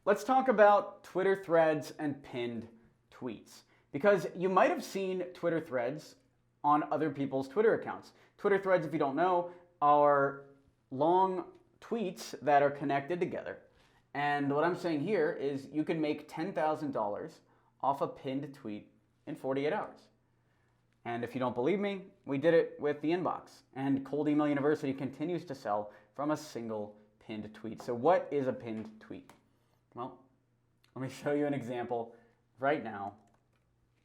let's talk about Twitter threads and pinned tweets. Because you might have seen Twitter threads on other people's Twitter accounts. Twitter threads, if you don't know, are long tweets that are connected together. And what I'm saying here is you can make $10,000 off a pinned tweet in 48 hours. And if you don't believe me, we did it with the inbox. And Cold Email University continues to sell from a single pinned tweet. So what is a pinned tweet? Well, let me show you an example right now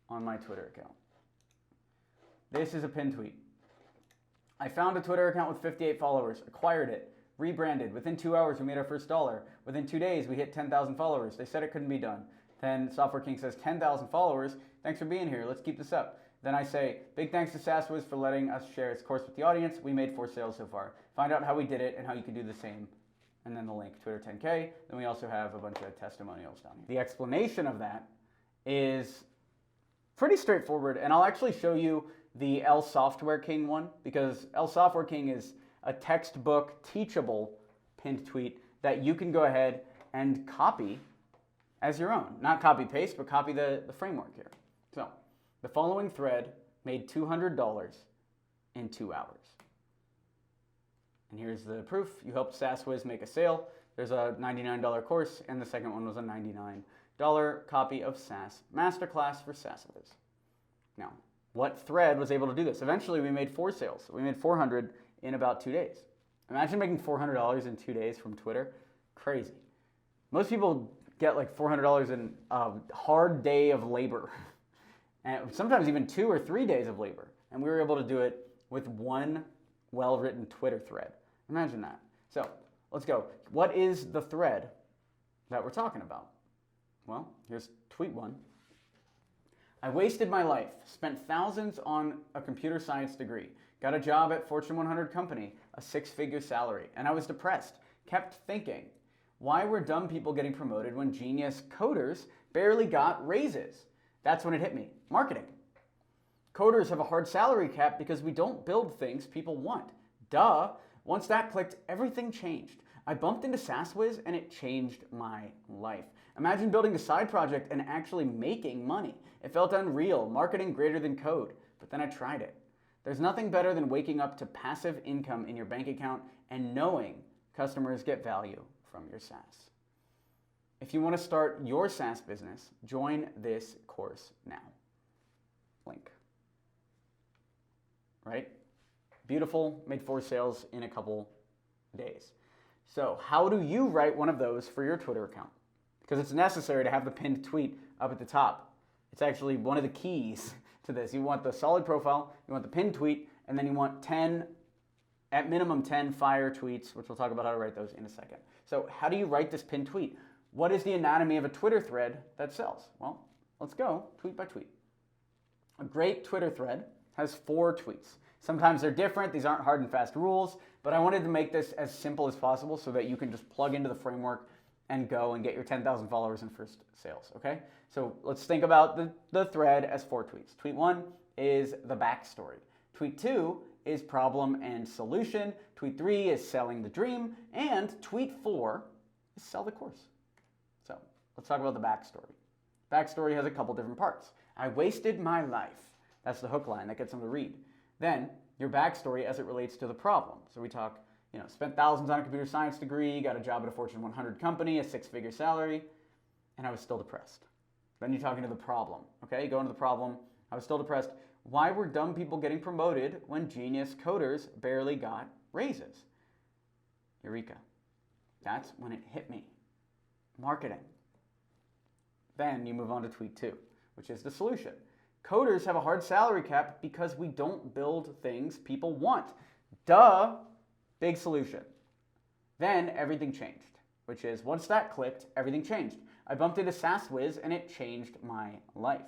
on my Twitter account. This is a pinned tweet. I found a Twitter account with 58 followers, acquired it, rebranded. Within 2 hours, we made our first dollar. Within 2 days, we hit 10,000 followers. They said it couldn't be done. Then Software King says, 10,000 followers. Thanks for being here. Let's keep this up. Then I say, big thanks to SaaSwiz for letting us share its course with the audience. We made 4 sales so far. Find out how we did it and how you can do the same. And then the link, Twitter 10K. Then we also have a bunch of testimonials down here. The explanation of that is pretty straightforward. And I'll actually show you the L Software King one, because L Software King is a textbook teachable pinned tweet that you can go ahead and copy as your own. Not copy paste, but copy the framework here. So the following thread made $200 in 2 hours. And here's the proof. You helped SaaSwiz make a sale. There's a $99 course, and the second one was a $99 copy of SaaS Masterclass for SaaSwiz. Now, what thread was able to do this? Eventually, we made 4 sales. We made $400 in about 2 days. Imagine making $400 in 2 days from Twitter. Crazy. Most people get like $400 in a hard day of labor, and sometimes even 2 or 3 days of labor. And we were able to do it with one well-written Twitter thread. Imagine that. So let's go. What is the thread that we're talking about? Well, here's tweet 1. I wasted my life, spent thousands on a computer science degree, got a job at Fortune 100 company, a 6-figure salary, and I was depressed. Kept thinking, why were dumb people getting promoted when genius coders barely got raises? That's when it hit me. Marketing. Coders have a hard salary cap because we don't build things people want. Duh. Once that clicked, everything changed. I bumped into SaaSwiz and it changed my life. Imagine building a side project and actually making money. It felt unreal, marketing greater than code, but then I tried it. There's nothing better than waking up to passive income in your bank account and knowing customers get value from your SaaS. If you want to start your SaaS business, join this course now. Link. Right? Beautiful, made 4 sales in a couple days. So how do you write one of those for your Twitter account? Because it's necessary to have the pinned tweet up at the top. It's actually one of the keys to this. You want the solid profile, you want the pinned tweet, and then you want 10, at minimum 10 fire tweets, which we'll talk about how to write those in a second. So how do you write this pinned tweet? What is the anatomy of a Twitter thread that sells? Well, let's go tweet by tweet. A great Twitter thread has 4 tweets. Sometimes they're different. These aren't hard and fast rules, but I wanted to make this as simple as possible so that you can just plug into the framework and go and get your 10,000 followers in first sales, okay? So let's think about the thread as 4 tweets. Tweet 1 is the backstory. Tweet 2 is problem and solution. Tweet 3 is selling the dream. And tweet 4 is sell the course. So let's talk about the backstory. Backstory has a couple different parts. I wasted my life. That's the hook line that gets them to read. Then your backstory as it relates to the problem. So we talk, spent thousands on a computer science degree, got a job at a Fortune 100 company, a 6-figure salary, and I was still depressed. Then you're talking to the problem, okay? Go into the problem. I was still depressed. Why were dumb people getting promoted when genius coders barely got raises? Eureka. That's when it hit me. Marketing. Then you move on to tweet 2, which is the solution. Coders have a hard salary cap because we don't build things people want. Duh, big solution. Then everything changed, which is once that clicked, everything changed. I bumped into SaaSwiz and it changed my life.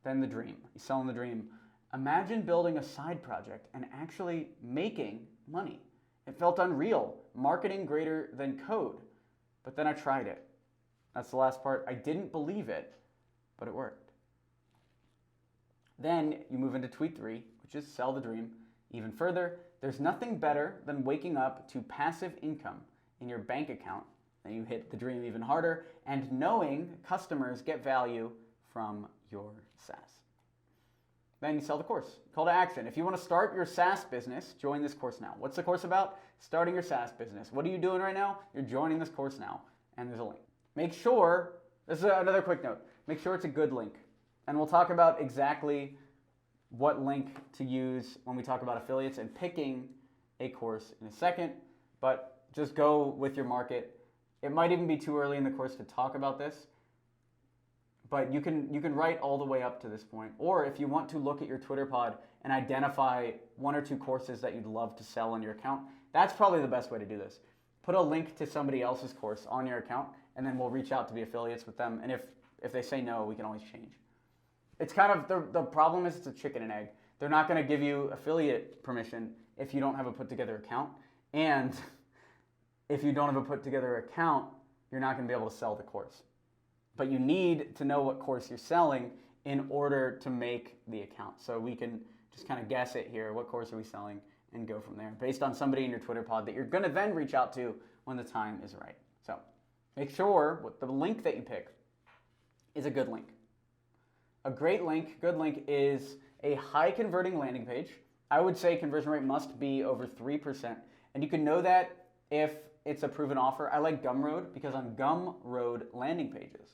Then the dream. You're selling the dream. Imagine building a side project and actually making money. It felt unreal, marketing greater than code. But then I tried it. That's the last part. I didn't believe it, but it worked. Then you move into tweet 3, which is sell the dream. Even further, there's nothing better than waking up to passive income in your bank account Then you hit the dream even harder, and knowing customers get value from your SaaS. Then you sell the course. Call to action. If you want to start your SaaS business, join this course now. What's the course about? Starting your SaaS business. What are you doing right now? You're joining this course now, and there's a link. Make sure, this is another quick note, make sure it's a good link. And we'll talk about exactly what link to use when we talk about affiliates and picking a course in a second, but just go with your market. It might even be too early in the course to talk about this, but you can write all the way up to this point. Or if you want to look at your Twitter pod and identify 1 or 2 courses that you'd love to sell on your account, that's probably the best way to do this. Put a link to somebody else's course on your account, and then we'll reach out to be affiliates with them. And if they say no, we can always change. It's kind of, the problem is it's a chicken and egg. They're not going to give you affiliate permission if you don't have a put together account. And if you don't have a put together account, you're not going to be able to sell the course. But you need to know what course you're selling in order to make the account. So we can just kind of guess it here. What course are we selling? And go from there based on somebody in your Twitter pod that you're going to then reach out to when the time is right. So make sure the link that you pick is a good link. A great link, good link, is a high converting landing page. I would say conversion rate must be over 3%. And you can know that if it's a proven offer. I like Gumroad because on Gumroad landing pages,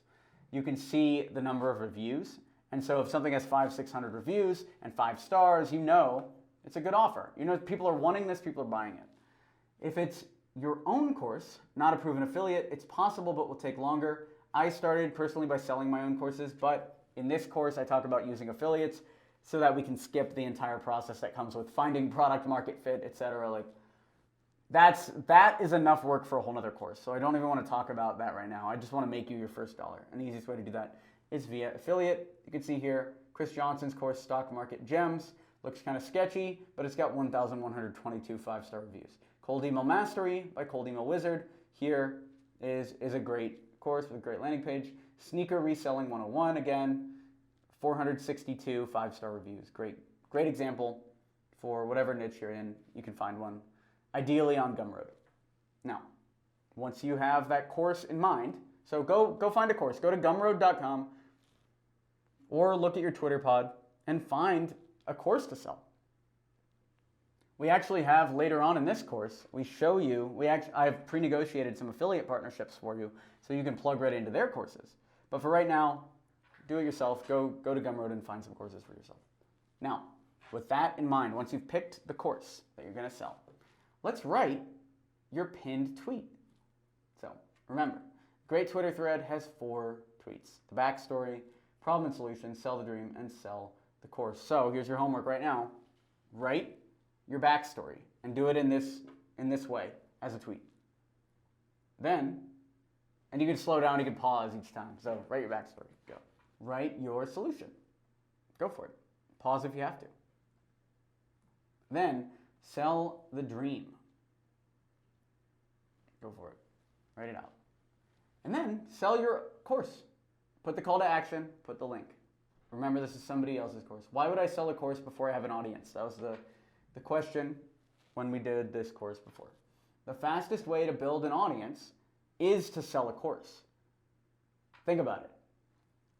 you can see the number of reviews. And so if something has 500-600 reviews and 5 stars, you know it's a good offer. You know people are wanting this, people are buying it. If it's your own course, not a proven affiliate, it's possible but will take longer. I started personally by selling my own courses, but in this course I talk about using affiliates so that we can skip the entire process that comes with finding product market fit, etc. Like that is enough work for a whole nother course. So I don't even want to talk about that right now. I just want to make you your first dollar. And the easiest way to do that is via affiliate. You can see here, Chris Johnson's course, Stock Market Gems. Looks kind of sketchy, but it's got 1,122 5-star reviews. Cold Email Mastery by Cold Email Wizard. Here is a great course with a great landing page. Sneaker Reselling 101, again, 462 5-star reviews. Great example for whatever niche you're in. You can find one, ideally on Gumroad. Now, once you have that course in mind, so go find a course. Go to gumroad.com or look at your Twitter pod and find a course to sell. We actually have later on in this course, we show you, I've pre-negotiated some affiliate partnerships for you so you can plug right into their courses. But for right now, do it yourself. Go to Gumroad and find some courses for yourself. Now, with that in mind, once you've picked the course that you're going to sell, let's write your pinned tweet. So remember, great Twitter thread has 4 tweets. The backstory, problem and solution, sell the dream, and sell the course. So here's your homework right now. Write your backstory and do it in this way as a tweet. Then, and you can slow down, you can pause each time. So write your backstory. Go. Write your solution. Go for it. Pause if you have to. Then sell the dream. Go for it. Write it out. And then sell your course. Put the call to action, put the link. Remember, this is somebody else's course. Why would I sell a course before I have an audience? That was the question when we did this course before. The fastest way to build an audience is to sell a course. Think about it.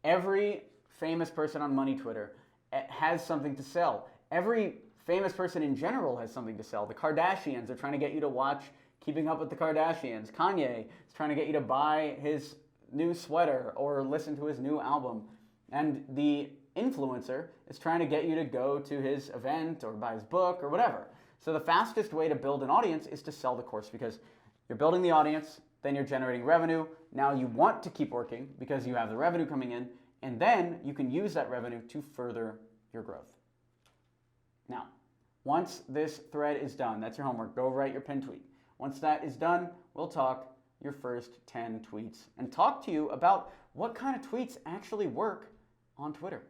Every famous person on Money Twitter has something to sell. Every famous person in general has something to sell. The Kardashians are trying to get you to watch Keeping Up with the Kardashians. Kanye is trying to get you to buy his new sweater or listen to his new album. And the influencer is trying to get you to go to his event or buy his book or whatever. So the fastest way to build an audience is to sell the course because you're building the audience, then you're generating revenue. Now you want to keep working because you have the revenue coming in, and then you can use that revenue to further your growth. Now, once this thread is done, that's your homework. Go write your pinned tweet. Once that is done, we'll talk your first 10 tweets and talk to you about what kind of tweets actually work on Twitter.